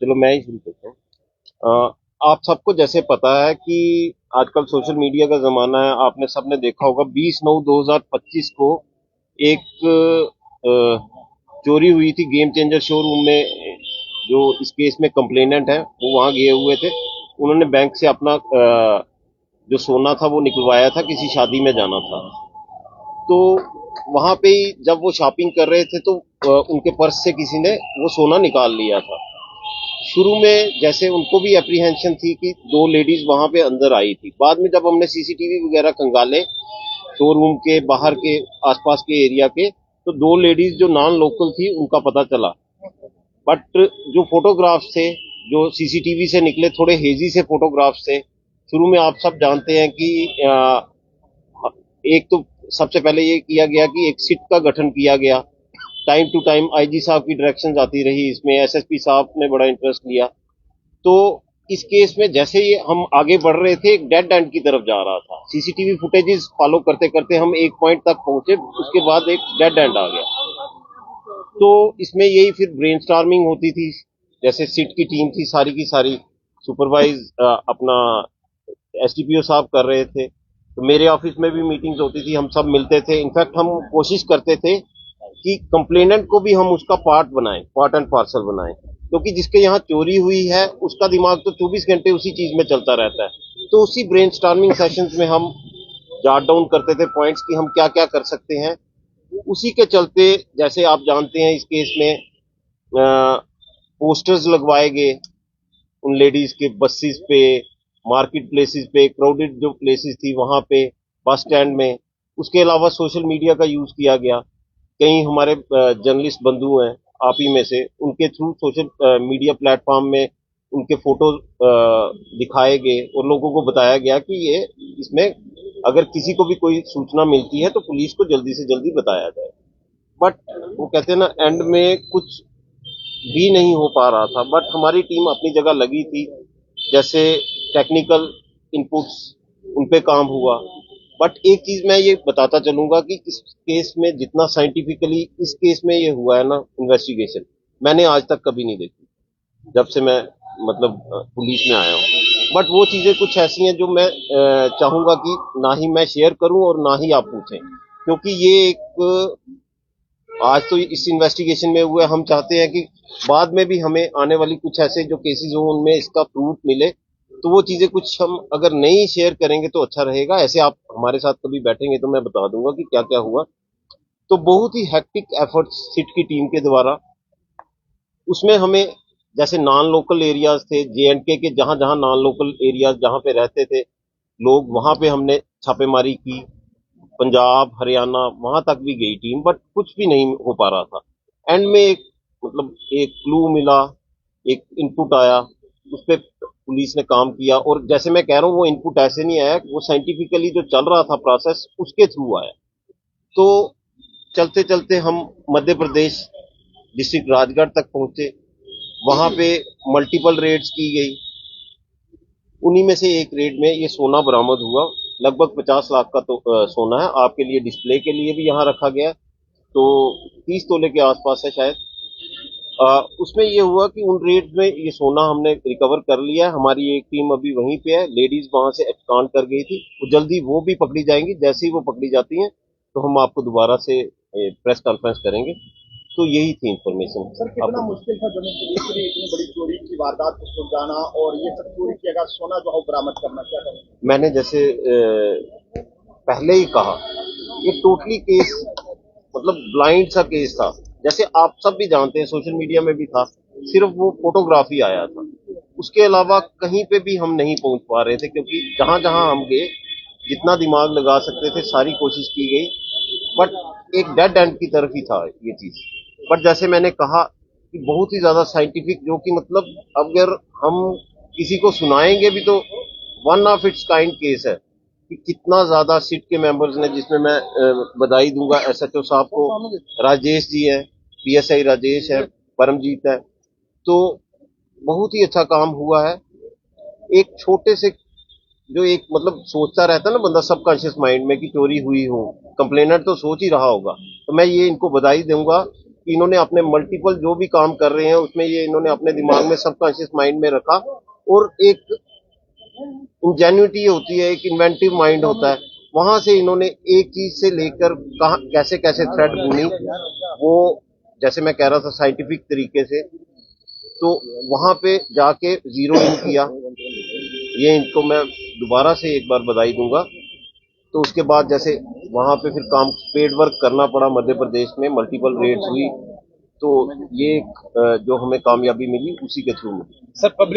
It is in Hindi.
चलो मैं ही शुरू करता हूँ। आप सबको जैसे पता है कि आजकल सोशल मीडिया का जमाना है। आपने सबने देखा होगा 20/9/2025 को एक चोरी हुई थी गेम चेंजर शोरूम में। जो इस केस में कंप्लेनेंट है वो वहां गए हुए थे। उन्होंने बैंक से अपना जो सोना था वो निकलवाया था, किसी शादी में जाना था। तो वहां पे ही जब वो शॉपिंग कर रहे थे तो उनके पर्स से किसी ने वो सोना निकाल लिया था। शुरू में जैसे उनको भी एप्रीहेंशन थी कि दो लेडीज वहां पे अंदर आई थी। बाद में जब हमने सीसीटीवी वगैरह खंगाले शोरूम के बाहर के आसपास के एरिया के, तो दो लेडीज जो नॉन लोकल थी उनका पता चला। बट जो फोटोग्राफ्स थे, जो सीसीटीवी से निकले थोड़े हेजी से फोटोग्राफ्स थे। शुरू में आप सब जानते हैं कि एक तो सबसे पहले ये किया गया कि एक सिट का गठन किया गया। टाइम टू टाइम आईजी साहब की डायरेक्शन आती रही, इसमें एसएसपी साहब ने बड़ा इंटरेस्ट लिया। तो इस केस में जैसे ही हम आगे बढ़ रहे थे, एक डेड एंड की तरफ जा रहा था। सीसीटीवी फुटेजेस फॉलो करते करते हम एक पॉइंट तक पहुंचे, उसके बाद एक डेड एंड आ गया। तो इसमें यही फिर ब्रेनस्टॉर्मिंग होती थी। जैसे सिट की टीम थी सारी की सारी, सुपरवाइज अपना एसडीपीओ साहब कर रहे थे। तो मेरे ऑफिस में भी मीटिंग्स होती थी, हम सब मिलते थे। इनफैक्ट हम कोशिश करते थे कि कंप्लेनेंट को भी हम उसका पार्ट बनाएं, पार्ट एंड पार्सल बनाएं। क्योंकि जिसके यहाँ चोरी हुई है उसका दिमाग तो 24 घंटे उसी चीज में चलता रहता है। तो उसी ब्रेनस्टॉर्मिंग सेशंस में हम जॉट डाउन करते थे पॉइंट्स कि हम क्या क्या कर सकते हैं। उसी के चलते जैसे आप जानते हैं इस केस में पोस्टर्स लगवाए गए उन लेडीज के बसेस पे, मार्केट प्लेसेस पे, क्राउडेड जो प्लेसेस थी वहां पे, बस स्टैंड में। उसके अलावा सोशल मीडिया का यूज किया गया। कई हमारे जर्नलिस्ट बंधु हैं आप ही में से, उनके थ्रू सोशल मीडिया प्लेटफॉर्म में उनके फोटो दिखाए गए और लोगों को बताया गया कि ये इसमें अगर किसी को भी कोई सूचना मिलती है तो पुलिस को जल्दी से जल्दी बताया जाए। बट वो कहते हैं ना, एंड में कुछ भी नहीं हो पा रहा था। बट हमारी टीम अपनी जगह लगी थी। जैसे टेक्निकल इनपुट्स, उन पे काम हुआ। बट एक चीज मैं ये बताता चलूंगा कि इस केस में जितना साइंटिफिकली इस केस में ये हुआ है ना इन्वेस्टिगेशन, मैंने आज तक कभी नहीं देखी जब से मैं मतलब पुलिस में आया हूँ। बट वो चीजें कुछ ऐसी हैं जो मैं चाहूंगा कि ना ही मैं शेयर करूं और ना ही आप पूछें, क्योंकि ये एक आज तो इस इन्वेस्टिगेशन में हुए। हम चाहते हैं कि बाद में भी हमें आने वाली कुछ ऐसे जो केसेस हो उनमें इसका प्रूफ मिले। तो वो चीजें कुछ हम अगर नहीं शेयर करेंगे तो अच्छा रहेगा। ऐसे आप हमारे साथ कभी बैठेंगे तो मैं बता दूंगा कि क्या क्या हुआ। तो बहुत ही हेक्टिक एफर्ट्स सिट की टीम के द्वारा। उसमें हमें जैसे नॉन लोकल एरियाज थे जेएंडके के, जहां जहां नॉन लोकल एरियाज जहां पे रहते थे लोग, वहां पे हमने छापेमारी की। पंजाब हरियाणा वहां तक भी गई टीम, बट कुछ भी नहीं हो पा रहा था। एंड में एक मतलब एक क्लू मिला, एक इनपुट आया, उस पर पुलिस ने काम किया। और जैसे मैं कह रहा हूँ वो इनपुट ऐसे नहीं आया, वो साइंटिफिकली जो चल रहा था प्रोसेस उसके थ्रू आया। तो चलते चलते हम मध्य प्रदेश डिस्ट्रिक्ट राजगढ़ तक पहुंचे। वहां पे मल्टीपल रेड्स की गई। उन्हीं में से एक रेड में ये सोना बरामद हुआ। लगभग 50 लाख का तो सोना है। आपके लिए डिस्प्ले के लिए भी यहाँ रखा गया। तो 30 तोले के आसपास है शायद। उसमें ये हुआ कि उन रेड में ये सोना हमने रिकवर कर लिया है। हमारी एक टीम अभी वहीं पे है, लेडीज वहां से एक्सकाउंट कर गई थी। तो जल्दी वो भी पकड़ी जाएंगी। जैसे ही वो पकड़ी जाती हैं तो हम आपको दोबारा से प्रेस कॉन्फ्रेंस करेंगे। तो यही थी इंफॉर्मेशन। सर कितना आपको मुश्किल था जम्मू पुलिस के लिए इतनी बड़ी चोरी की वारदात को सुलझाना और ये सब चोरी किया गया सोना जो है वो बरामद करना, क्या करेंगे? मैंने जैसे पहले ही कहा, ये टोटली केस मतलब ब्लाइंड सा केस था। जैसे आप सब भी जानते हैं सोशल मीडिया में भी था, सिर्फ वो फोटोग्राफी आया था। उसके अलावा कहीं पे भी हम नहीं पहुंच पा रहे थे, क्योंकि जहां जहां हम गए जितना दिमाग लगा सकते थे सारी कोशिश की गई। बट एक डेड एंड की तरफ ही था ये चीज। बट जैसे मैंने कहा कि बहुत ही ज्यादा साइंटिफिक, जो कि मतलब अगर हम किसी को सुनाएंगे भी तो one of its kind case है। कि कितना ज्यादा सिट के मेंबर्स ने, जिसमें मैं बधाई दूंगा एसएचओ साहब को, राजेश जी है, पीएसआई राजेश है, परमजीत है। तो बहुत ही अच्छा काम हुआ है। एक छोटे से जो एक मतलब सोचता रहता है ना बंदा सबकॉन्शियस माइंड में कि चोरी हुई हो, कंप्लेनेंट तो सोच ही रहा होगा। तो मैं ये इनको बधाई दूंगा कि इन्होंने अपने मल्टीपल जो भी काम कर रहे हैं उसमें ये इन्होंने अपने दिमाग में सबकॉन्शियस माइंड में रखा और एक इंजेन्युइटी होती है, एक इन्वेंटिव माइंड होता है, वहां से इन्होंने एक चीज से लेकर कहा कैसे कैसे थ्रेड बुनी, वो जैसे मैं कह रहा था साइंटिफिक तरीके से, तो वहां पे जाके जीरो इन किया। ये इनको मैं दोबारा से एक बार बधाई दूंगा। तो उसके बाद जैसे वहां पे फिर काम पेड वर्क करना पड़ा मध्य प्रदेश में, मल्टीपल रेड्स हुई, तो ये जो हमें कामयाबी मिली उसी के थ्रू मिली। सर